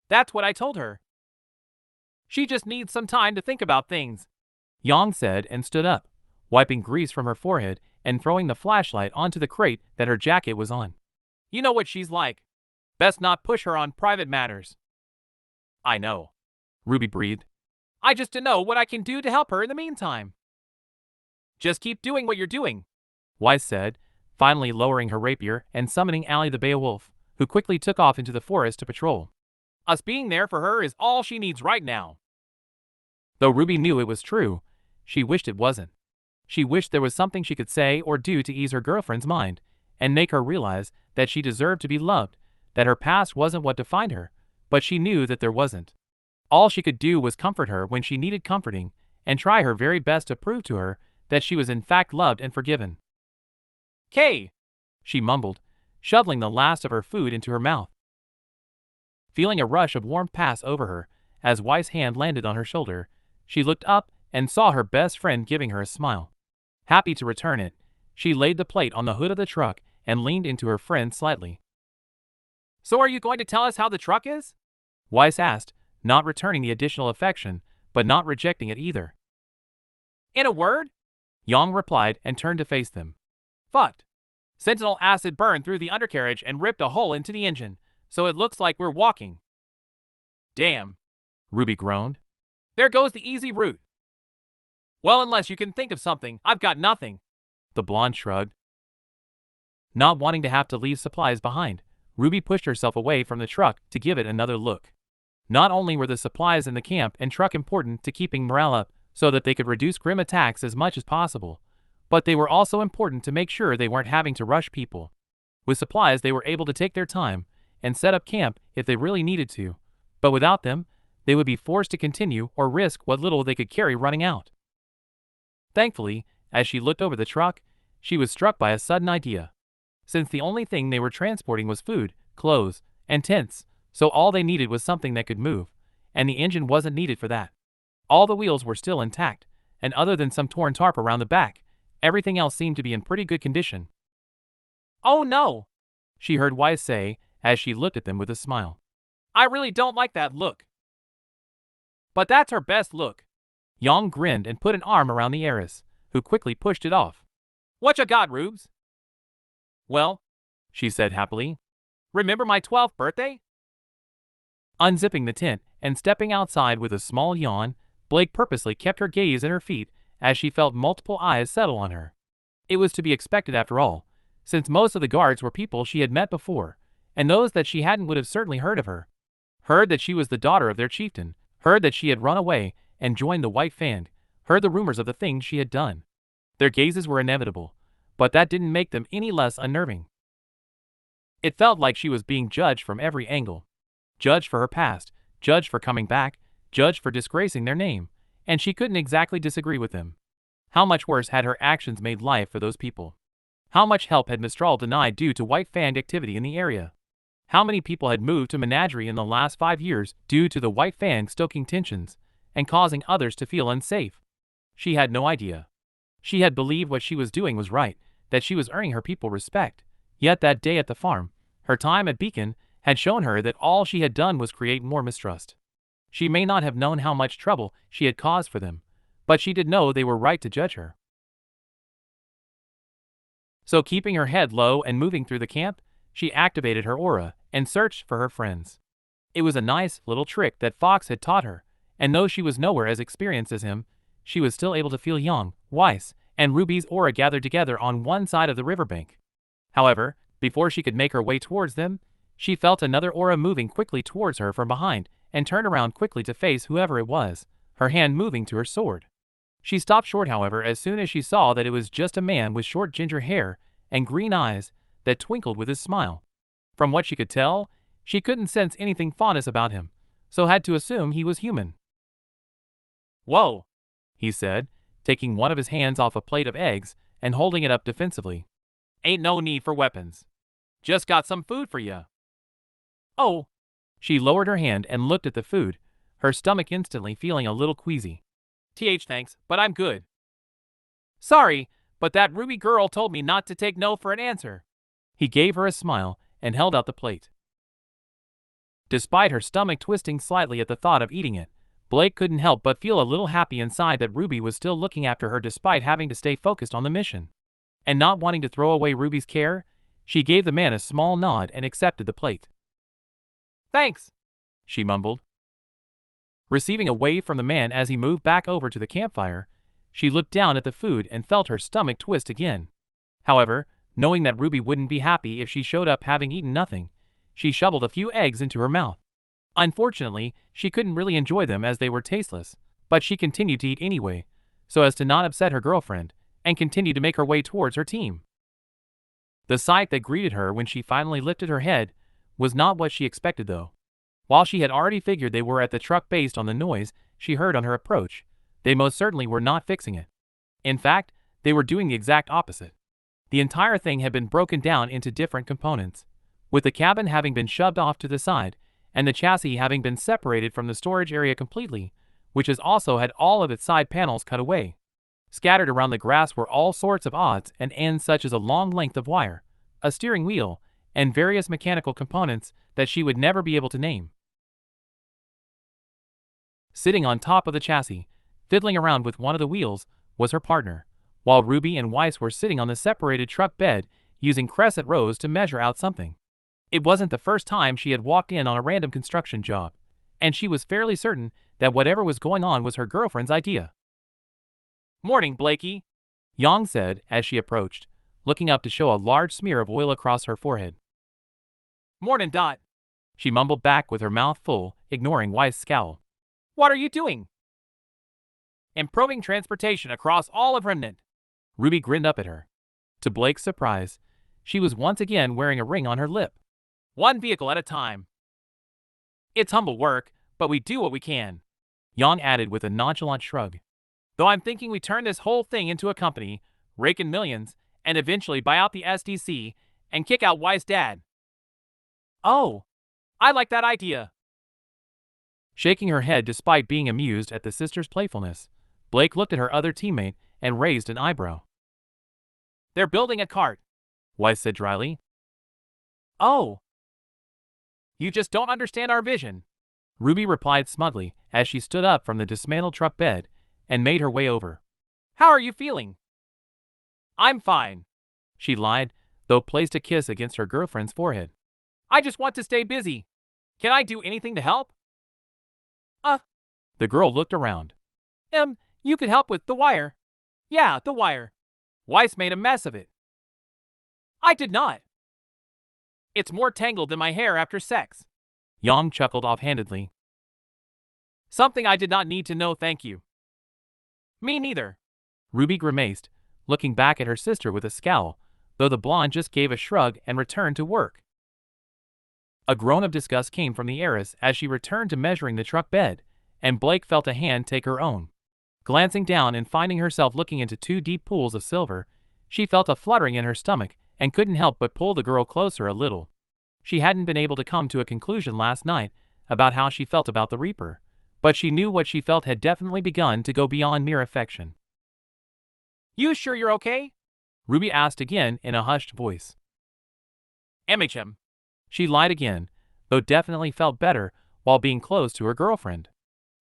"That's what I told her. She just needs some time to think about things," Yang said and stood up, wiping grease from her forehead and throwing the flashlight onto the crate that her jacket was on. "You know what she's like. Best not push her on private matters." "I know," Ruby breathed. "I just don't know what I can do to help her in the meantime." "Just keep doing what you're doing," Weiss said, finally lowering her rapier and summoning Allie the Beowulf, who quickly took off into the forest to patrol. "Us being there for her is all she needs right now." Though Ruby knew it was true, she wished it wasn't. She wished there was something she could say or do to ease her girlfriend's mind and make her realize that she deserved to be loved, that her past wasn't what defined her, but she knew that there wasn't. All she could do was comfort her when she needed comforting and try her very best to prove to her that she was in fact loved and forgiven. "Kay," she mumbled, shoveling the last of her food into her mouth. Feeling a rush of warmth pass over her as Weiss' hand landed on her shoulder, she looked up and saw her best friend giving her a smile. Happy to return it, she laid the plate on the hood of the truck and leaned into her friend slightly. "So are you going to tell us how the truck is?" Weiss asked, not returning the additional affection, but not rejecting it either. "In a word?" Yang replied and turned to face them. "Fucked. Sentinel acid burned through the undercarriage and ripped a hole into the engine, so it looks like we're walking." "Damn," Ruby groaned. "There goes the easy route." "Well, unless you can think of something, I've got nothing," the blonde shrugged. Not wanting to have to leave supplies behind, Ruby pushed herself away from the truck to give it another look. Not only were the supplies in the camp and truck important to keeping morale up so that they could reduce grim attacks as much as possible, but they were also important to make sure they weren't having to rush people. With supplies, they were able to take their time and set up camp if they really needed to, but without them, they would be forced to continue or risk what little they could carry running out. Thankfully, as she looked over the truck, she was struck by a sudden idea. Since the only thing they were transporting was food, clothes, and tents, so all they needed was something that could move, and the engine wasn't needed for that. All the wheels were still intact, and other than some torn tarp around the back, everything else seemed to be in pretty good condition. "Oh no," she heard Weiss say as she looked at them with a smile. "I really don't like that look." "But that's her best look." Yang grinned and put an arm around the heiress, who quickly pushed it off. "What you got, Rubes?" "Well," she said happily, "remember my 12th birthday?" Unzipping the tent and stepping outside with a small yawn, Blake purposely kept her gaze at her feet as she felt multiple eyes settle on her. It was to be expected after all, since most of the guards were people she had met before, and those that she hadn't would have certainly heard of her. Heard that she was the daughter of their chieftain, heard that she had run away and joined the White Fang, heard the rumors of the things she had done. Their gazes were inevitable, but that didn't make them any less unnerving. It felt like she was being judged from every angle. Judged for her past, judged for coming back, judged for disgracing their name, and she couldn't exactly disagree with them. How much worse had her actions made life for those people? How much help had Mistral denied due to White Fang activity in the area? How many people had moved to Menagerie in the last 5 years due to the White Fang stoking tensions and causing others to feel unsafe? She had no idea. She had believed what she was doing was right, that she was earning her people respect. Yet that day at the farm, her time at Beacon, had shown her that all she had done was create more mistrust. She may not have known how much trouble she had caused for them, but she did know they were right to judge her. So keeping her head low and moving through the camp, she activated her aura and searched for her friends. It was a nice little trick that Fox had taught her, and though she was nowhere as experienced as him, she was still able to feel young, Weiss, and Ruby's aura gathered together on one side of the riverbank. However, before she could make her way towards them, she felt another aura moving quickly towards her from behind and turned around quickly to face whoever it was, her hand moving to her sword. She stopped short, however, as soon as she saw that it was just a man with short ginger hair and green eyes that twinkled with his smile. From what she could tell, she couldn't sense anything faunus about him, so had to assume he was human. "Whoa," he said, taking one of his hands off a plate of eggs and holding it up defensively. "Ain't no need for weapons. Just got some food for ya." "Oh." She lowered her hand and looked at the food, her stomach instantly feeling a little queasy. "Thanks, but I'm good." "Sorry, but that Ruby girl told me not to take no for an answer." He gave her a smile and held out the plate. Despite her stomach twisting slightly at the thought of eating it, Blake couldn't help but feel a little happy inside that Ruby was still looking after her despite having to stay focused on the mission. And not wanting to throw away Ruby's care, she gave the man a small nod and accepted the plate. "Thanks," she mumbled. Receiving a wave from the man as he moved back over to the campfire, she looked down at the food and felt her stomach twist again. However, knowing that Ruby wouldn't be happy if she showed up having eaten nothing, she shoveled a few eggs into her mouth. Unfortunately, she couldn't really enjoy them as they were tasteless, but she continued to eat anyway, so as to not upset her girlfriend, and continued to make her way towards her team. The sight that greeted her when she finally lifted her head was not what she expected though. While she had already figured they were at the truck based on the noise she heard on her approach, they most certainly were not fixing it. In fact, they were doing the exact opposite. The entire thing had been broken down into different components, with the cabin having been shoved off to the side, and the chassis having been separated from the storage area completely, which has also had all of its side panels cut away. Scattered around the grass were all sorts of odds and ends such as a long length of wire, a steering wheel, and various mechanical components that she would never be able to name. Sitting on top of the chassis, fiddling around with one of the wheels, was her partner, while Ruby and Weiss were sitting on the separated truck bed using crescent rows to measure out something. It wasn't the first time she had walked in on a random construction job, and she was fairly certain that whatever was going on was her girlfriend's idea. "Morning, Blakey," Yang said as she approached, looking up to show a large smear of oil across her forehead. "Morning, Dot," she mumbled back with her mouth full, ignoring Weiss' scowl. "What are you doing?" "Improving transportation across all of Remnant." Ruby grinned up at her. To Blake's surprise, she was once again wearing a ring on her lip. "One vehicle at a time." "It's humble work, but we do what we can," Yang added with a nonchalant shrug. "Though I'm thinking we turn this whole thing into a company, rake in millions, and eventually buy out the SDC and kick out Weiss' dad." "Oh, I like that idea." Shaking her head despite being amused at the sister's playfulness, Blake looked at her other teammate and raised an eyebrow. "They're building a cart," Weiss said dryly. "Oh. You just don't understand our vision," Ruby replied smugly as she stood up from the dismantled truck bed and made her way over. "How are you feeling?" "I'm fine," she lied, though placed a kiss against her girlfriend's forehead. "I just want to stay busy. Can I do anything to help?" The girl looked around. You could help with the wire." "Yeah, the wire. Weiss made a mess of it." "I did not." "It's more tangled than my hair after sex." Yang chuckled offhandedly. "Something I did not need to know, thank you." "Me neither." Ruby grimaced, looking back at her sister with a scowl, though the blonde just gave a shrug and returned to work. A groan of disgust came from the heiress as she returned to measuring the truck bed, and Blake felt a hand take her own. Glancing down and finding herself looking into two deep pools of silver, she felt a fluttering in her stomach and couldn't help but pull the girl closer a little. She hadn't been able to come to a conclusion last night about how she felt about the Reaper, but she knew what she felt had definitely begun to go beyond mere affection. "You sure you're okay?" Ruby asked again in a hushed voice. "MHM." She lied again, though definitely felt better while being close to her girlfriend.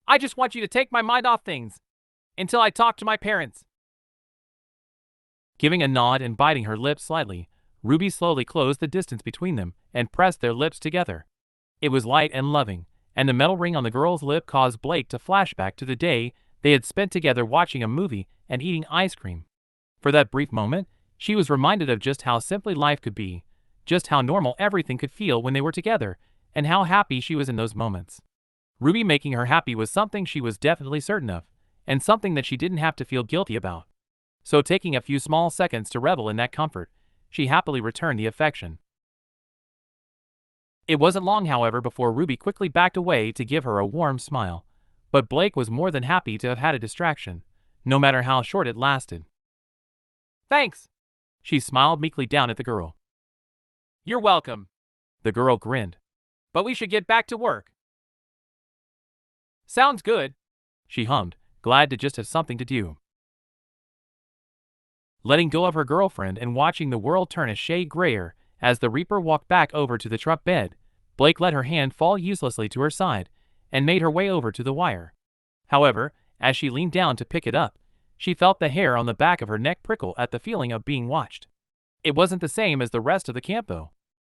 "I just want you to take my mind off things until I talk to my parents." Giving a nod and biting her lips slightly, Ruby slowly closed the distance between them and pressed their lips together. It was light and loving, and the metal ring on the girl's lip caused Blake to flash back to the day they had spent together watching a movie and eating ice cream. For that brief moment, she was reminded of just how simply life could be, just how normal everything could feel when they were together, and how happy she was in those moments. Ruby making her happy was something she was definitely certain of, and something that she didn't have to feel guilty about. So taking a few small seconds to revel in that comfort, she happily returned the affection. It wasn't long, however, before Ruby quickly backed away to give her a warm smile, but Blake was more than happy to have had a distraction, no matter how short it lasted. "Thanks," she smiled meekly down at the girl. "You're welcome," the girl grinned. "But we should get back to work." "Sounds good," she hummed, glad to just have something to do. Letting go of her girlfriend and watching the world turn a shade grayer as the Reaper walked back over to the truck bed, Blake let her hand fall uselessly to her side and made her way over to the wire. However, as she leaned down to pick it up, she felt the hair on the back of her neck prickle at the feeling of being watched. It wasn't the same as the rest of the camp, though.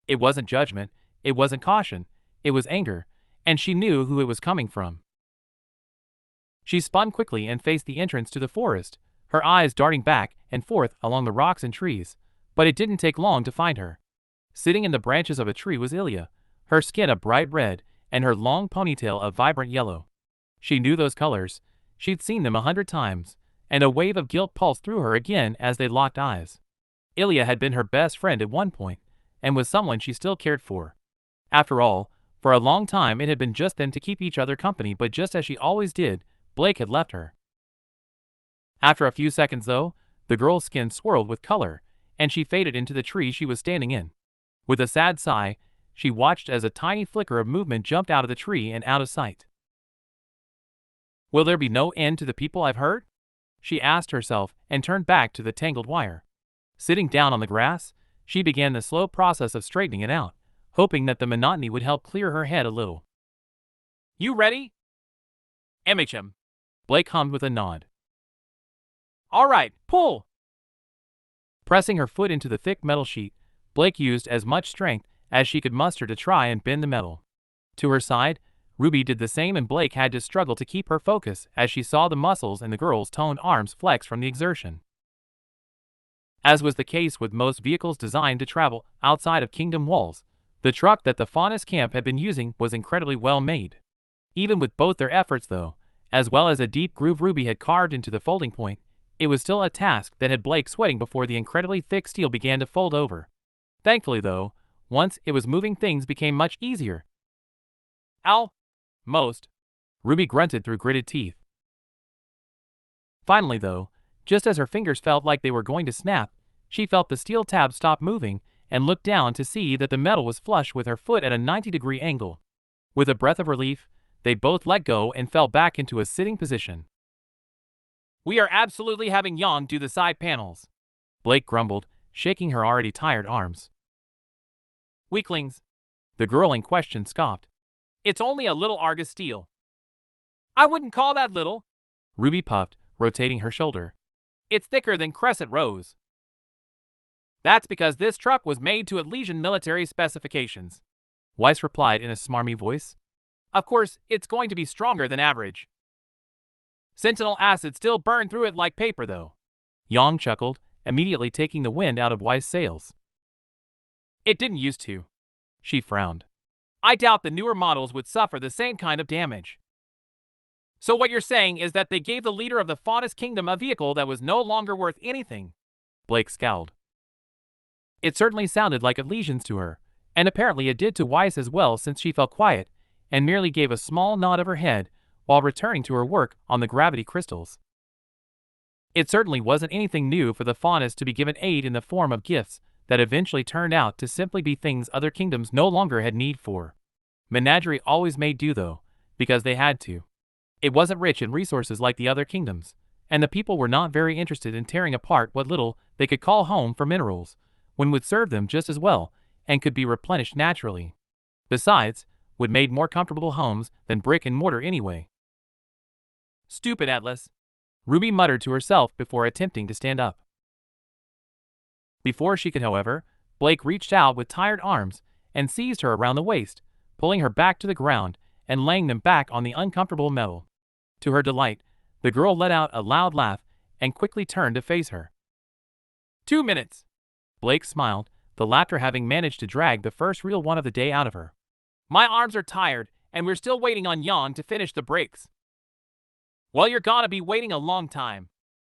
It wasn't judgment, it wasn't caution, it was anger, and she knew who it was coming from. She spun quickly and faced the entrance to the forest, her eyes darting back and forth along the rocks and trees, but it didn't take long to find her. Sitting in the branches of a tree was Ilya, her skin a bright red and her long ponytail a vibrant yellow. She knew those colors, she'd seen them 100 times, and a wave of guilt pulsed through her again as they locked eyes. Ilya had been her best friend at one point, and was someone she still cared for. After all, for a long time it had been just them to keep each other company, but just as she always did, Blake had left her. After a few seconds, though, the girl's skin swirled with color, and she faded into the tree she was standing in. With a sad sigh, she watched as a tiny flicker of movement jumped out of the tree and out of sight. "Will there be no end to the people I've hurt?" she asked herself and turned back to the tangled wire. Sitting down on the grass, she began the slow process of straightening it out, hoping that the monotony would help clear her head a little. "You ready?" "MHM," Blake hummed with a nod. "All right, pull!" Pressing her foot into the thick metal sheet, Blake used as much strength as she could muster to try and bend the metal. To her side, Ruby did the same, and Blake had to struggle to keep her focus as she saw the muscles in the girl's toned arms flex from the exertion. As was the case with most vehicles designed to travel outside of kingdom walls, the truck that the Faunus camp had been using was incredibly well made. Even with both their efforts, though, as well as a deep groove Ruby had carved into the folding point, it was still a task that had Blake sweating before the incredibly thick steel began to fold over. Thankfully, though, once it was moving, things became much easier. "Ow! Most," Ruby grunted through gritted teeth. Finally, though, just as her fingers felt like they were going to snap, she felt the steel tab stop moving and looked down to see that the metal was flush with her foot at a 90-degree angle. With a breath of relief, they both let go and fell back into a sitting position. "We are absolutely having Yang do the side panels," Blake grumbled, shaking her already tired arms. "Weaklings," the girl in question scoffed. "It's only a little Argus steel." "I wouldn't call that little," Ruby puffed, rotating her shoulder. "It's thicker than Crescent Rose." "That's because this truck was made to Elysian military specifications," Weiss replied in a smarmy voice. "Of course, it's going to be stronger than average. Sentinel acid still burned through it like paper, though." Yang chuckled, immediately taking the wind out of Weiss' sails. "It didn't used to." She frowned. "I doubt the newer models would suffer the same kind of damage." "So what you're saying is that they gave the leader of the Faunus Kingdom a vehicle that was no longer worth anything?" Blake scowled. It certainly sounded like Elysians to her, and apparently it did to Weiss as well, since she fell quiet and merely gave a small nod of her head while returning to her work on the gravity crystals. It certainly wasn't anything new for the Faunus to be given aid in the form of gifts that eventually turned out to simply be things other kingdoms no longer had need for. Menagerie always made do, though, because they had to. It wasn't rich in resources like the other kingdoms, and the people were not very interested in tearing apart what little they could call home for minerals, when would serve them just as well and could be replenished naturally. Besides, would made more comfortable homes than brick and mortar anyway. "Stupid Atlas," Ruby muttered to herself before attempting to stand up. Before she could, however, Blake reached out with tired arms and seized her around the waist, pulling her back to the ground and laying them back on the uncomfortable metal. To her delight, the girl let out a loud laugh and quickly turned to face her. 2 minutes. Blake smiled, the laughter having managed to drag the first real one of the day out of her. My arms are tired, and we're still waiting on Yang to finish the brakes. Well, you're gonna be waiting a long time.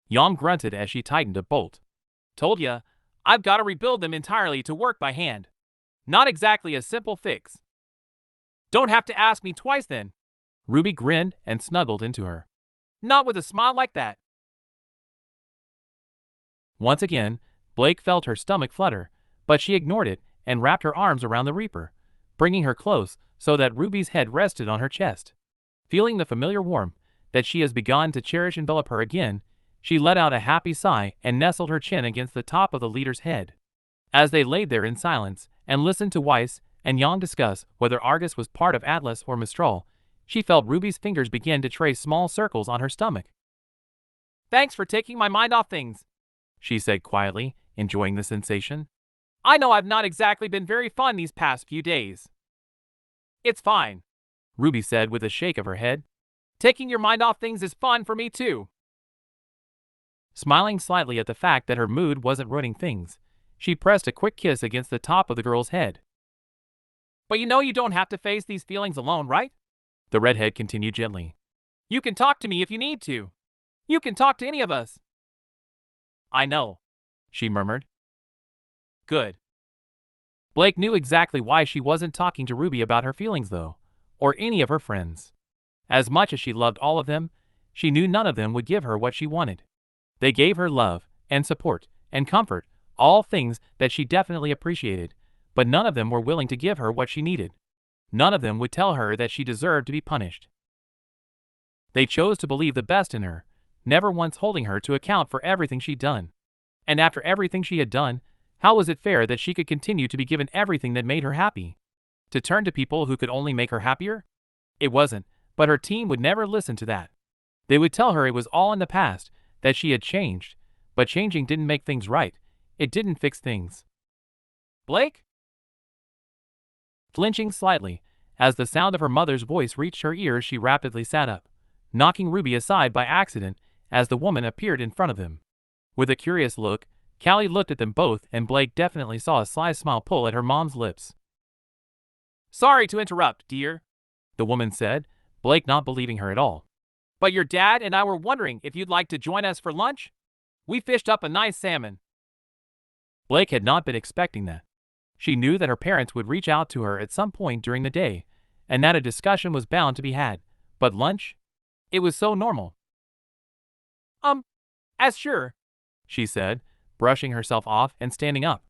Yang grunted as she tightened a bolt. Told ya, I've got to rebuild them entirely to work by hand. Not exactly a simple fix. Don't have to ask me twice then. Ruby grinned and snuggled into her. Not with a smile like that. Once again, Blake felt her stomach flutter, but she ignored it and wrapped her arms around the Reaper, bringing her close so that Ruby's head rested on her chest. Feeling the familiar warmth that she has begun to cherish envelop her again, she let out a happy sigh and nestled her chin against the top of the leader's head. As they laid there in silence and listened to Weiss and Yang discuss whether Argus was part of Atlas or Mistral, she felt Ruby's fingers begin to trace small circles on her stomach. Thanks for taking my mind off things, she said quietly, enjoying the sensation. I know I've not exactly been very fun these past few days. It's fine, Ruby said with a shake of her head. Taking your mind off things is fun for me too. Smiling slightly at the fact that her mood wasn't ruining things, she pressed a quick kiss against the top of the girl's head. But you know you don't have to face these feelings alone, right? The redhead continued gently. You can talk to me if you need to. You can talk to any of us. I know, she murmured. Good. Blake knew exactly why she wasn't talking to Ruby about her feelings though, or any of her friends. As much as she loved all of them, she knew none of them would give her what she wanted. They gave her love and support and comfort, all things that she definitely appreciated, but none of them were willing to give her what she needed. None of them would tell her that she deserved to be punished. They chose to believe the best in her, never once holding her to account for everything she'd done. And after everything she had done, how was it fair that she could continue to be given everything that made her happy? To turn to people who could only make her happier? It wasn't, but her team would never listen to that. They would tell her it was all in the past, that she had changed, but changing didn't make things right. It didn't fix things. Blake? Flinching slightly, as the sound of her mother's voice reached her ears, she rapidly sat up, knocking Ruby aside by accident as the woman appeared in front of them. With a curious look, Callie looked at them both, and Blake definitely saw a sly smile pull at her mom's lips. Sorry to interrupt, dear, the woman said, Blake not believing her at all. But your dad and I were wondering if you'd like to join us for lunch? We fished up a nice salmon. Blake had not been expecting that. She knew that her parents would reach out to her at some point during the day, and that a discussion was bound to be had. But lunch? It was so normal. As sure, she said, brushing herself off and standing up.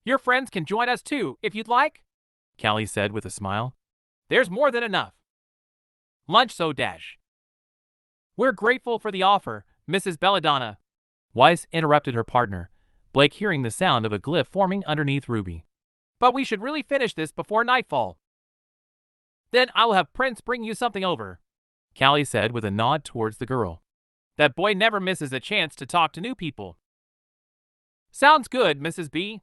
Your friends can join us too, if you'd like, Callie said with a smile. There's more than enough. Lunch so dash. We're grateful for the offer, Mrs. Belladonna. Weiss interrupted her partner, Blake hearing the sound of a glyph forming underneath Ruby. But we should really finish this before nightfall. Then I will have Prince bring you something over, Callie said with a nod towards the girl. That boy never misses a chance to talk to new people. Sounds good, Mrs. B,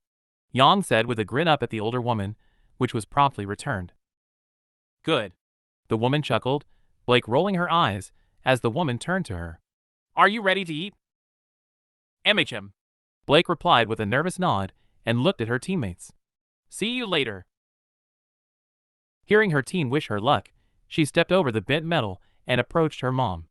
Yang said with a grin up at the older woman, which was promptly returned. Good. The woman chuckled, Blake rolling her eyes as the woman turned to her. Are you ready to eat? MHM. Blake replied with a nervous nod and looked at her teammates. See you later. Hearing her team wish her luck, she stepped over the bent metal and approached her mom.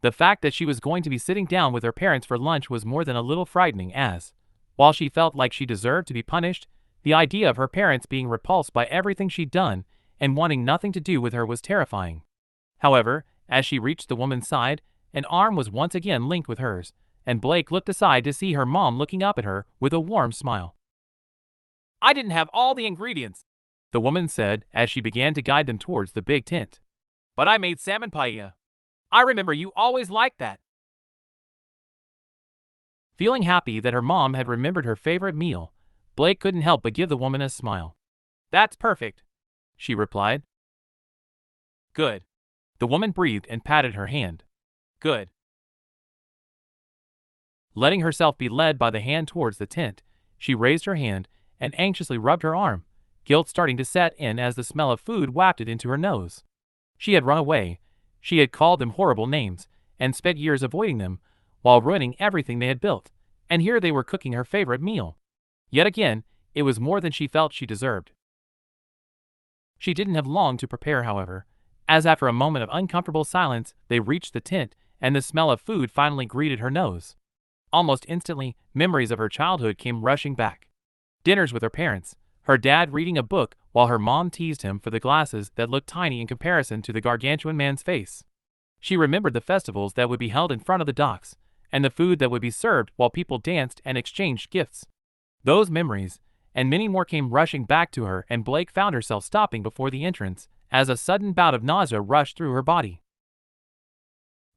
The fact that she was going to be sitting down with her parents for lunch was more than a little frightening as, while she felt like she deserved to be punished, the idea of her parents being repulsed by everything she'd done and wanting nothing to do with her was terrifying. However, as she reached the woman's side, an arm was once again linked with hers, and Blake looked aside to see her mom looking up at her with a warm smile. I didn't have all the ingredients, the woman said as she began to guide them towards the big tent. But I made salmon paella. I remember you always liked that. Feeling happy that her mom had remembered her favorite meal, Blake couldn't help but give the woman a smile. That's perfect, she replied. Good. The woman breathed and patted her hand. Good. Letting herself be led by the hand towards the tent, she raised her hand and anxiously rubbed her arm, guilt starting to set in as the smell of food wafted into her nose. She had run away. She had called them horrible names and spent years avoiding them, while ruining everything they had built, and here they were cooking her favorite meal. Yet again, it was more than she felt she deserved. She didn't have long to prepare, however, as after a moment of uncomfortable silence, they reached the tent, and the smell of food finally greeted her nose. Almost instantly, memories of her childhood came rushing back. Dinners with her parents, her dad reading a book while her mom teased him for the glasses that looked tiny in comparison to the gargantuan man's face. She remembered the festivals that would be held in front of the docks, and the food that would be served while people danced and exchanged gifts. Those memories, and many more, came rushing back to her, and Blake found herself stopping before the entrance as a sudden bout of nausea rushed through her body.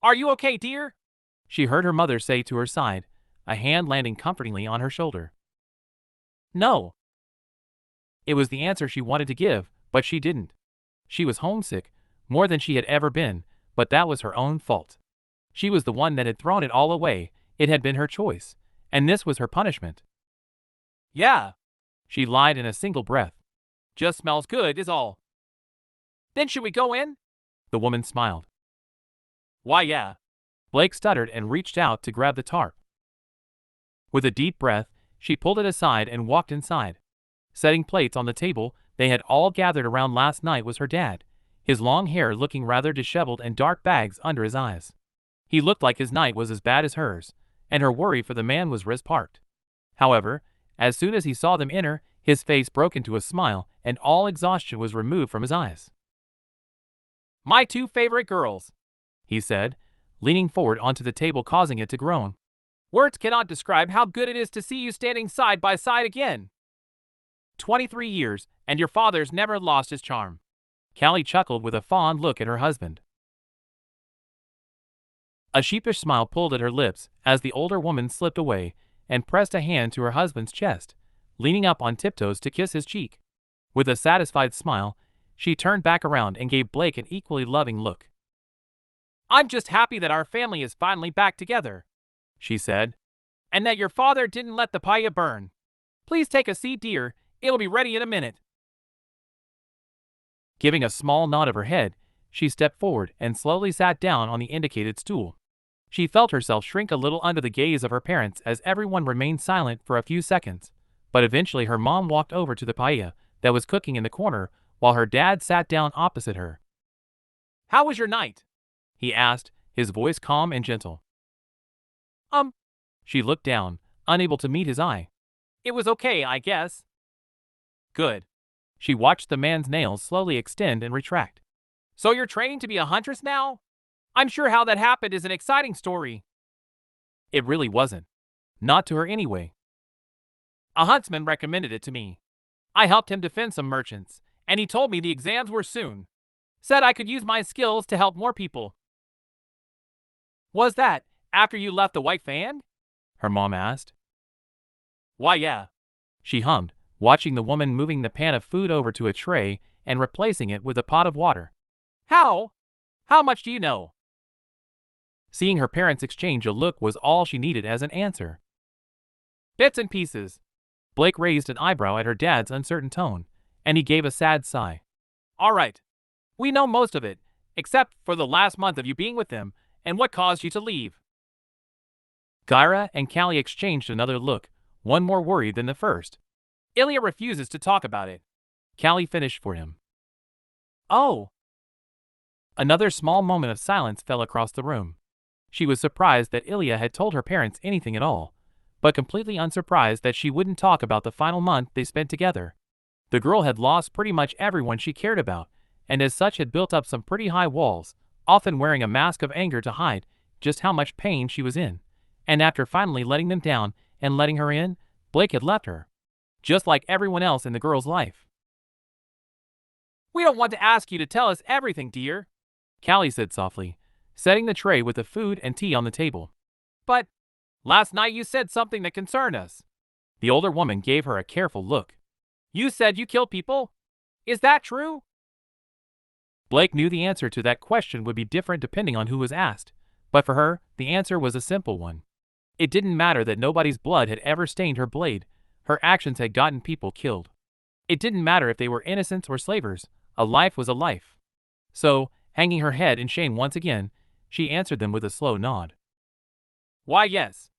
"Are you okay, dear?" she heard her mother say to her side, a hand landing comfortingly on her shoulder. "No." It was the answer she wanted to give, but she didn't. She was homesick, more than she had ever been, but that was her own fault. She was the one that had thrown it all away. It had been her choice, and this was her punishment. "Yeah," she lied in a single breath. "Just smells good is all." "Then should we go in?" The woman smiled. "Why, yeah." Blake stuttered and reached out to grab the tarp. With a deep breath, she pulled it aside and walked inside. Setting plates on the table they had all gathered around last night was her dad, his long hair looking rather disheveled and dark bags under his eyes. He looked like his night was as bad as hers, and her worry for the man was wrist-parked. However, as soon as he saw them enter, his face broke into a smile, and all exhaustion was removed from his eyes. "My two favorite girls," he said, leaning forward onto the table, causing it to groan. "Words cannot describe how good it is to see you standing side by side again. 23 years, and your father's never lost his charm." Callie chuckled with a fond look at her husband. A sheepish smile pulled at her lips as the older woman slipped away and pressed a hand to her husband's chest, leaning up on tiptoes to kiss his cheek. With a satisfied smile, she turned back around and gave Blake an equally loving look. "I'm just happy that our family is finally back together," she said, "and that your father didn't let the paella burn. Please take a seat, dear. It'll be ready in a minute." Giving a small nod of her head, she stepped forward and slowly sat down on the indicated stool. She felt herself shrink a little under the gaze of her parents as everyone remained silent for a few seconds, but eventually her mom walked over to the paella that was cooking in the corner while her dad sat down opposite her. "How was your night?" he asked, his voice calm and gentle. She looked down, unable to meet his eye. "It was okay, I guess." "Good." She watched the man's nails slowly extend and retract. "So you're training to be a huntress now? I'm sure how that happened is an exciting story." It really wasn't. Not to her anyway. "A huntsman recommended it to me. I helped him defend some merchants, and he told me the exams were soon. Said I could use my skills to help more people." "Was that after you left the White Fan?" her mom asked. "Why, yeah," she hummed, watching the woman moving the pan of food over to a tray and replacing it with a pot of water. "How? How much do you know?" Seeing her parents exchange a look was all she needed as an answer. "Bits and pieces." Blake raised an eyebrow at her dad's uncertain tone, and he gave a sad sigh. "All right. We know most of it, except for the last month of you being with them and what caused you to leave." Gyra and Callie exchanged another look, one more worried than the first. "Ilya refuses to talk about it," Callie finished for him. "Oh." Another small moment of silence fell across the room. She was surprised that Ilya had told her parents anything at all, but completely unsurprised that she wouldn't talk about the final month they spent together. The girl had lost pretty much everyone she cared about, and as such had built up some pretty high walls, often wearing a mask of anger to hide just how much pain she was in. And after finally letting them down and letting her in, Blake had left her, just like everyone else in the girl's life. "We don't want to ask you to tell us everything, dear," Callie said softly, setting the tray with the food and tea on the table. "But last night you said something that concerned us." The older woman gave her a careful look. "You said you killed people? Is that true?" Blake knew the answer to that question would be different depending on who was asked, but for her, the answer was a simple one. It didn't matter that nobody's blood had ever stained her blade. Her actions had gotten people killed. It didn't matter if they were innocents or slavers, a life was a life. So, hanging her head in shame once again, she answered them with a slow nod. Why, yes.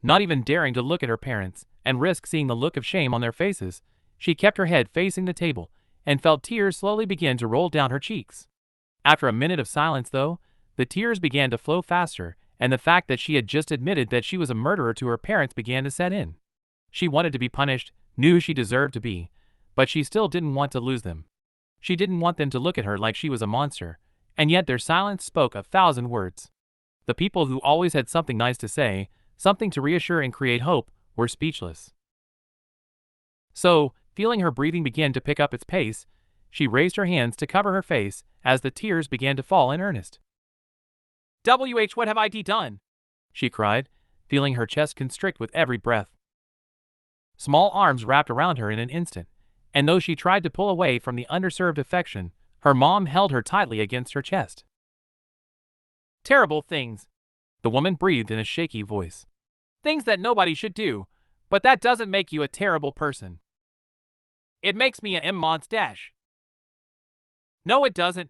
Not even daring to look at her parents and risk seeing the look of shame on their faces, she kept her head facing the table and felt tears slowly begin to roll down her cheeks. After a minute of silence, though, the tears began to flow faster, and the fact that she had just admitted that she was a murderer to her parents began to set in. She wanted to be punished, knew she deserved to be, but she still didn't want to lose them. She didn't want them to look at her like she was a monster, and yet their silence spoke 1,000 words. The people who always had something nice to say, something to reassure and create hope, were speechless. So, feeling her breathing begin to pick up its pace, she raised her hands to cover her face as the tears began to fall in earnest. What have I done? She cried, feeling her chest constrict with every breath. Small arms wrapped around her in an instant, and though she tried to pull away from the underserved affection, her mom held her tightly against her chest. Terrible things, the woman breathed in a shaky voice. Things that nobody should do, but that doesn't make you a terrible person. It makes me a monster. No, it doesn't.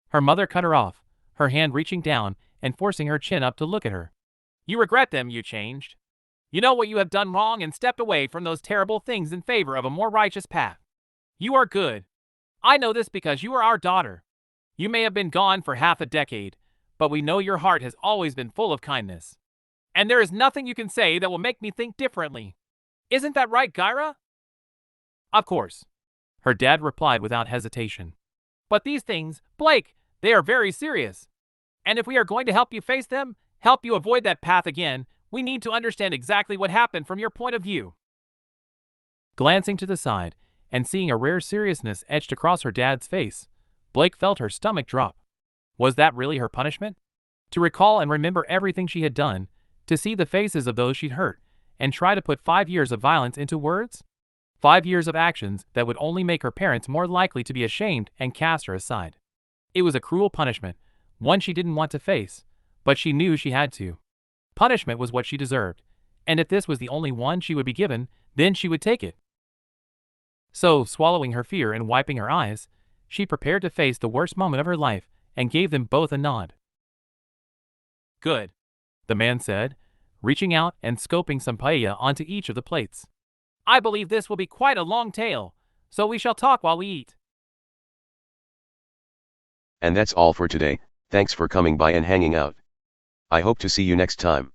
Her mother cut her off, her hand reaching down and forcing her chin up to look at her. You regret them, you changed. You know what you have done wrong and stepped away from those terrible things in favor of a more righteous path. You are good. I know this because you are our daughter. You may have been gone for half a decade, but we know your heart has always been full of kindness. And there is nothing you can say that will make me think differently. Isn't that right, Gyra? Of course, her dad replied without hesitation. But these things, Blake, they are very serious. And if we are going to help you face them, help you avoid that path again, we need to understand exactly what happened from your point of view. Glancing to the side and seeing a rare seriousness etched across her dad's face, Blake felt her stomach drop. Was that really her punishment? To recall and remember everything she had done, to see the faces of those she'd hurt, and try to put 5 years of violence into words? 5 years of actions that would only make her parents more likely to be ashamed and cast her aside. It was a cruel punishment, one she didn't want to face, but she knew she had to. Punishment was what she deserved, and if this was the only one she would be given, then she would take it. So, swallowing her fear and wiping her eyes, she prepared to face the worst moment of her life and gave them both a nod. Good, the man said, reaching out and scoping some paella onto each of the plates. I believe this will be quite a long tale, so we shall talk while we eat. And that's all for today. Thanks for coming by and hanging out. I hope to see you next time.